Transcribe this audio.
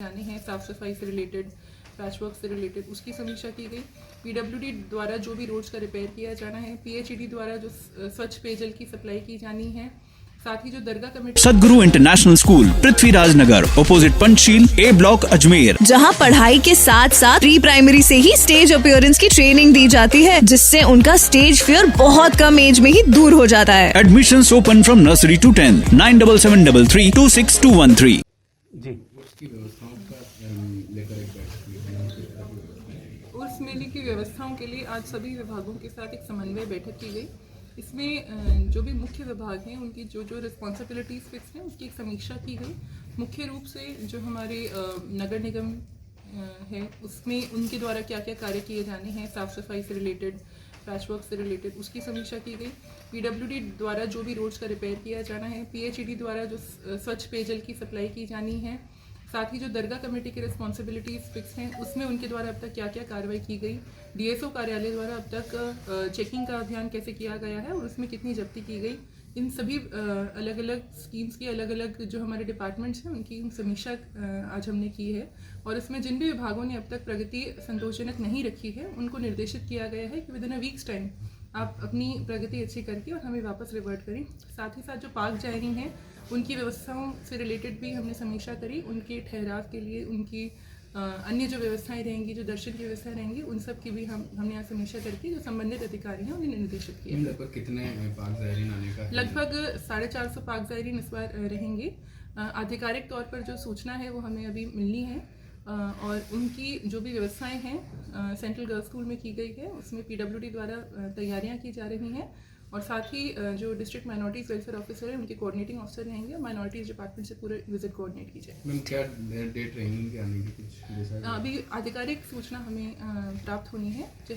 जाने हैं, साफ़ सफाई से रिलेटेड, पैचवर्क से रिलेटेड उसकी समीक्षा की गई। पीडब्ल्यूडी द्वारा जो भी रोड्स का रिपेयर किया जाना है, पीएचईडी द्वारा जो स्वच्छ पेयजल की सप्लाई की जानी है, साथ ही जो दरगाह कमेटी सदगुरु इंटरनेशनल स्कूल पृथ्वीराज नगर अपोजिट पंचशील ए ब्लॉक अजमेर, जहां पढ़ाई के साथ साथ प्री प्राइमरी से ही स्टेज अपीयरेंस की ट्रेनिंग दी जाती है, जिससे उनका स्टेज फियर बहुत कम एज में ही दूर हो जाता है। Admissions open from nursery to 10 9773326213। जी की व्यवस्थाओं का लेकर एक बैठक उर्स मेले की व्यवस्थाओं के लिए आज सभी विभागों के साथ एक समन्वय बैठक की गई। इसमें जो भी मुख्य विभाग हैं उनकी जो जो रिस्पॉन्सिबिलिटीज़ फिक्स हैं उसकी एक समीक्षा की गई। मुख्य रूप से जो हमारे नगर निगम है उसमें उनके द्वारा क्या क्या कार्य किए जाने हैं, साफ़ सफाई से रिलेटेड, पैचवर्क से रिलेटेड उसकी समीक्षा की गई। पीडब्ल्यूडी द्वारा जो भी रोड्स का रिपेयर किया जाना है, पीएचईडी द्वारा जो स्वच्छ पेयजल की सप्लाई की जानी है, साथ ही जो दरगाह कमेटी की रिस्पॉन्सिबिलिटीज़ फिक्स हैं उसमें उनके द्वारा अब तक क्या क्या कार्रवाई की गई, डीएसओ कार्यालय द्वारा अब तक चेकिंग का अभियान कैसे किया गया है और उसमें कितनी जब्ती की गई, इन सभी अलग अलग स्कीम्स की अलग अलग जो हमारे डिपार्टमेंट्स हैं उनकी समीक्षा आज हमने की है। और इसमें जिन भी विभागों ने अब तक प्रगति संतोषजनक नहीं रखी है उनको निर्देशित किया गया है कि with in a weeks time आप अपनी प्रगति अच्छी करके और हमें वापस रिवर्ट करें। साथ ही साथ जो पार्क जायरिंग है उनकी व्यवस्थाओं से रिलेटेड भी हमने समीक्षा करी। उनके ठहराव के लिए उनकी अन्य जो व्यवस्थाएं रहेंगी, जो दर्शन की व्यवस्थाएं रहेंगी, उन सब की भी हमने यहाँ समीक्षा करके जो संबंधित अधिकारी हैं उन्हें निर्देशित किया। लगभग कितने पाक ज़ायरीन आने का? लगभग 450 पाक ज़ायरीन इस बार रहेंगे। आधिकारिक तौर पर जो सूचना है वो हमें अभी मिलनी है और उनकी जो भी व्यवस्थाएं हैं सेंट्रल गर्ल्स स्कूल में की गई है उसमें पीडब्ल्यूडी द्वारा तैयारियां की जा रही हैं और साथ ही जो डिस्ट्रिक्ट माइनॉरिटीज़ वेलफेयर ऑफिसर हैं उनके कोऑर्डिनेटिंग ऑफिसर रहेंगे और माइनॉरिटीज़ डिपार्टमेंट से पूरे विजिट कोऑर्डिनेट की जाएगी। मैम क्या डेट रहेंगी आने की कुछ? अभी आधिकारिक सूचना हमें प्राप्त होनी है।